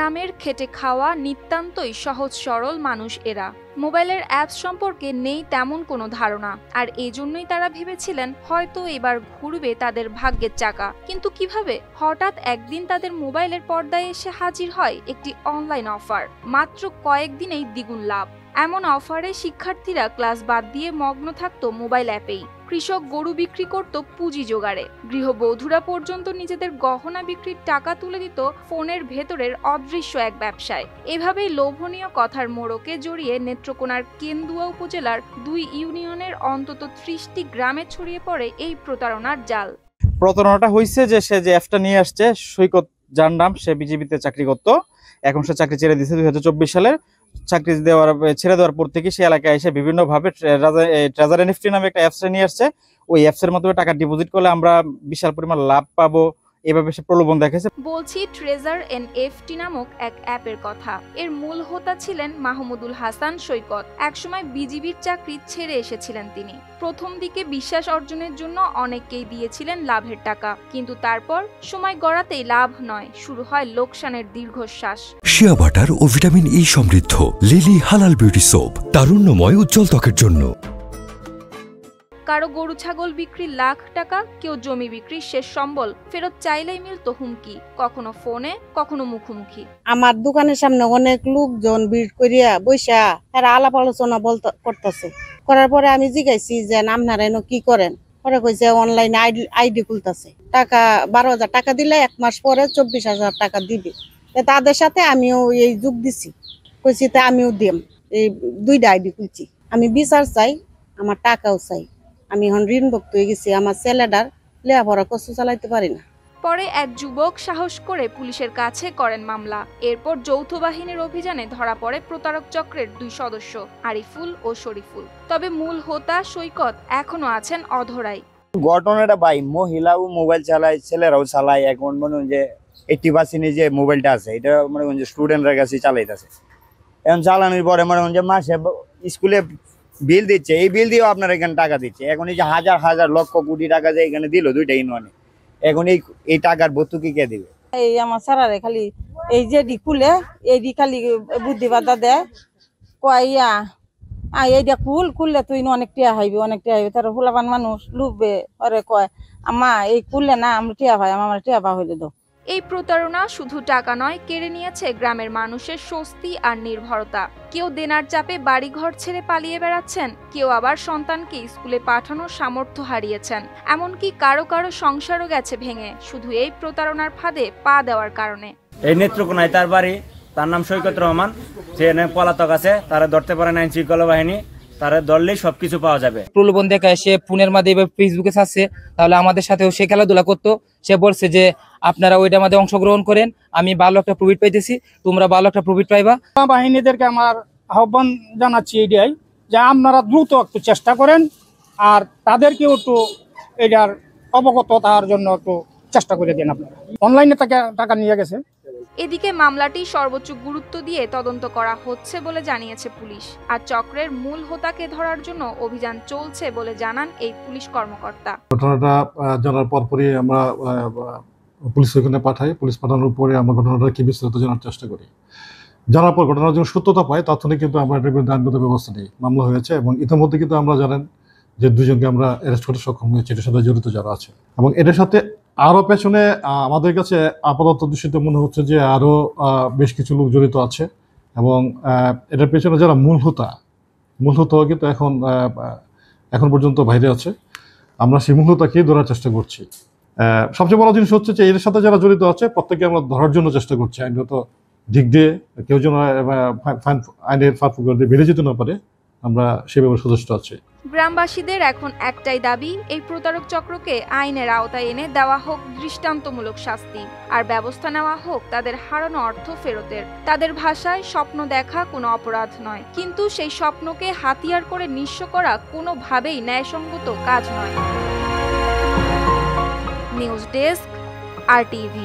গ্রামের খেটে খাওয়া নিতান্তই সহজ সরল মানুষ এরা। মোবাইলের অ্যাপস সম্পর্কে নেই তেমন কোনো ধারণা, আর এই জন্যই তারা ভেবেছিলেন হয়তো এবার ঘুরবে তাদের ভাগ্যের চাকা। কিন্তু কিভাবে? হঠাৎ একদিন তাদের মোবাইলের পর্দায় এসে হাজির হয় একটি অনলাইন অফার। মাত্র কয়েকদিনেই দ্বিগুণ লাভ। এমন অফারে শিক্ষার্থীরা ক্লাস বাদ দিয়ে মগ্ন থাকতো মোবাইল অ্যাপেই। কৃষক গরু বিক্রি করত পুঁজি জোগাড়ে। গৃহবধূরা পর্যন্ত নিজেদের গহনা বিক্রির টাকা তুলে দিত ফোনের ভেতরের অদৃশ্য এক ব্যবসায়। এভাবেই লোভনীয় কথার মোড়কে জড়িয়ে নেত্রকোনার কেন্দুয়া উপজেলার 2 ইউনিয়নের অন্তত 30টি গ্রামে ছড়িয়ে পড়ে এই প্রতারণার জাল। প্রতারণাটা হয়েছে যে সে যে অ্যাপটা নিয়ে আসছে, সৈকত যার নাম, সে বিজেপিতে চাকরি করত। এখন সে চাকরি ছেড়ে দিয়েছে 2024 সালের। চাকরি ছেড়ে দেওয়ার পর থেকে সে এলাকায় এসে বিভিন্নভাবে ট্রেজার এনএফটি নামে একটা অ্যাপস নিয়ে আসছে। ওই অ্যাপসের মাধ্যমে টাকা ডিপোজিট করলে আমরা বিশাল পরিমাণ লাভ পাবো, এভাবে সে প্রলোভন দেখাইছে। বলছি ট্রেজার এনএফটি নামক এক অ্যাপের কথা। এর মূল হোতা ছিলেন মাহমুদুল হাসান সৈকত। একসময় বিজিবির চাকরি ছেড়ে এসেছিলেন তিনি। প্রথম দিকে বিশ্বাস অর্জনের জন্য অনেককেই দিয়েছিলেন লাভের টাকা, কিন্তু তারপর সময় গড়াতেই লাভ নয়, শুরু হয় লোকসানের দীর্ঘশ্বাস। শিয়া বাটার ও ভিটামিন ই সমৃদ্ধ লিলি হালাল বিউটি সোপ, তারুণ্যময় উজ্জ্বল ত্বকের জন্য। কারো গরু ছাগল বিক্রির লাখ টাকা, কেউ জমি বিক্রির শেষ সম্বল ফেরত চাইলেই মিলতো হুমকি, কখনো ফোনে কখনো মুখোমুখি। আমার দোকানের সামনে অনেক লোকজন ভিড় করিয়া বৈশা তারা আলাপ আলোচনা করতেছে। করার পরে আমি জিজ্ঞাসি যে আপনারা এনে কি করেন? পরে কইছে অনলাইনে আইডি খুলতেছে। টাকা 12,000 টাকা দিলে 1 মাস পরে 24,000 টাকা দিবে। তাদের সাথে আমিও এই যোগ দিছি। কইছি তা আমিও দিম, এই 2টা আইডি খুলছি। আমি বিচার চাই, আমার টাকাও চাই। আমি এখন ঋণভুক্ত হয়ে গেছি, আমার ছেলেটার লেখাপড়া কষ্ট চালাইতে পারি না। পরে এক যুবক সাহস করে পুলিশের কাছে করেন মামলা। এরপর যৌথ বাহিনীর অভিযানে ধরা পড়ে প্রতারক চক্রের 2 সদস্য, আরিফুল ও শরীফুল। তবে মূল হোতা সৈকত এখনো আছেন অধরাই। ঘটনাটা ভাই, মহিলাও মোবাইল চালায়, ছেলেরাও চালায়। এখন মনে হয় যে 80% যে মোবাইলটা আছে এটা মনে হয় যে স্টুডেন্টরা কাছে চালাইতেছে। এখন চালানোর পরে মনে হয় যে মাসে স্কুলে বিল দিচ্ছে, এই বিল দিয়েও আপনার এখানে টাকা দিচ্ছে। এখন এই যে হাজার হাজার লক্ষ কোটি টাকা যে এখানে দিল 2টা ইউনিয়নে, এখন এই টাকার ভর্তুকি কে দিবে? এই আমার সারারে খালি এই যে খুলে এই খালি বুদ্ধি বাধা দেয়, কয়া এইটা খুললে তুই অনেক টিয়া হাইবি, অনেক টিয়া হাইবি। তার ফুলাবান মানুষ লুববে, ওরে কয় আমা এই খুললে না আমরা টিয়া ভাই, আমার টিয়া পা হইলে দাও। এই প্রতারণা শুধু টাকা নয়, কেড়ে নিয়েছে গ্রামের মানুষের স্বস্তি আর নির্ভরতা। কেউ দেনার চাপে বাড়িঘর ছেড়ে পালিয়ে বেড়াচ্ছেন, কেউ আবার সন্তানকে স্কুলে পাঠানোর সামর্থ্য হারিয়েছেন। এমনকি কারো কারো সংসারও গেছে ভেঙে, শুধু এই প্রতারণার ফাঁদে পা দেওয়ার কারণে। এই নেত্রকোনায় তার বাড়ি, তার নাম সৈকত রহমান। সে পলাতক আছে, তারা ধরতে পারে না আইন শৃঙ্খলা বাহিনী। তারা ধরলেই সবকিছু পাওয়া যাবে। প্রলোভন দেখায় সে ফোনের মাধ্যমে ফেসবুকে ছাড়ছে, তাহলে আমাদের সাথেও সে খেলাধুলা করতো। সে বলছে যে আপনারা ওইটার মধ্যে অংশগ্রহণ করেন, আমি ভালো একটা প্রফিট পাইতেছি, তোমরা ভালো একটা প্রফিট পাইবা। বাহিনীদেরকে আমার আহ্বান জানাচ্ছি এইটাই যে আপনারা দ্রুত একটু চেষ্টা করেন, আর তাদেরকেও একটু এটার অবগত তার জন্য একটু চেষ্টা করে দেন। আপনারা অনলাইনে টাকা নিয়ে গেছে। এদিকে মামলাটি সর্বোচ্চ গুরুত্ব দিয়ে তদন্ত করা হচ্ছে বলে জানিয়েছে পুলিশ, আর চক্রের মূল হোতাকে ধরার জন্য অভিযান চলছে বলে জানান এই পুলিশ কর্মকর্তা। ঘটনাটা জানার পরপরই আমরা পুলিশ ওখানে পাঠাই। পুলিশ পাঠানোর পরে আমরা ঘটনাটা কি বিস্তারিত জানার চেষ্টা করি। জানার পর ঘটনার যখন সত্যতা পাই তখনই কিন্তু আমরা এটার বিরুদ্ধে আইনগত ব্যবস্থা নিই। মামলা হয়েছে এবং ইতিমধ্যে কিন্তু আমরা জানেন যে 2জনকে আমরা অ্যারেস্ট করতে সক্ষম হয়েছি, এটার সাথে জড়িত যারা আছে। এবং এটার সাথে আরও পেছনে আমাদের কাছে আপাতত দূষিত মনে হচ্ছে যে আরও বেশ কিছু লোক জড়িত আছে। এবং এটার পেছনে যারা মূল হোতা কিন্তু এখন পর্যন্ত বাইরে আছে। আমরা সেই মূল হোতাকেই ধরার চেষ্টা করছি। সবচেয়ে বড় জিনিস হচ্ছে যে এর সাথে যারা জড়িত আছে প্রত্যেকে আমরা ধরার জন্য চেষ্টা করছি আইনগত দিক দিয়ে। কেউ যেন আইনের ফাঁক দিয়ে বেড়ে যেতে না পারে, আমরা সেভাবে সচেষ্ট আছি। গ্রামবাসীদের এখন একটাই দাবি, এই প্রতারক চক্রকে আইনের আওতায় এনে দেওয়া হোক দৃষ্টান্তমূলক শাস্তি, আর ব্যবস্থা নেওয়া হোক তাদের হারানো অর্থ ফেরতের। তাদের ভাষায় স্বপ্ন দেখা কোনো অপরাধ নয়, কিন্তু সেই স্বপ্নকে হাতিয়ার করে নিঃস্ব করা কোনোভাবেই ন্যায়সঙ্গত কাজ নয়। News desk, RTV।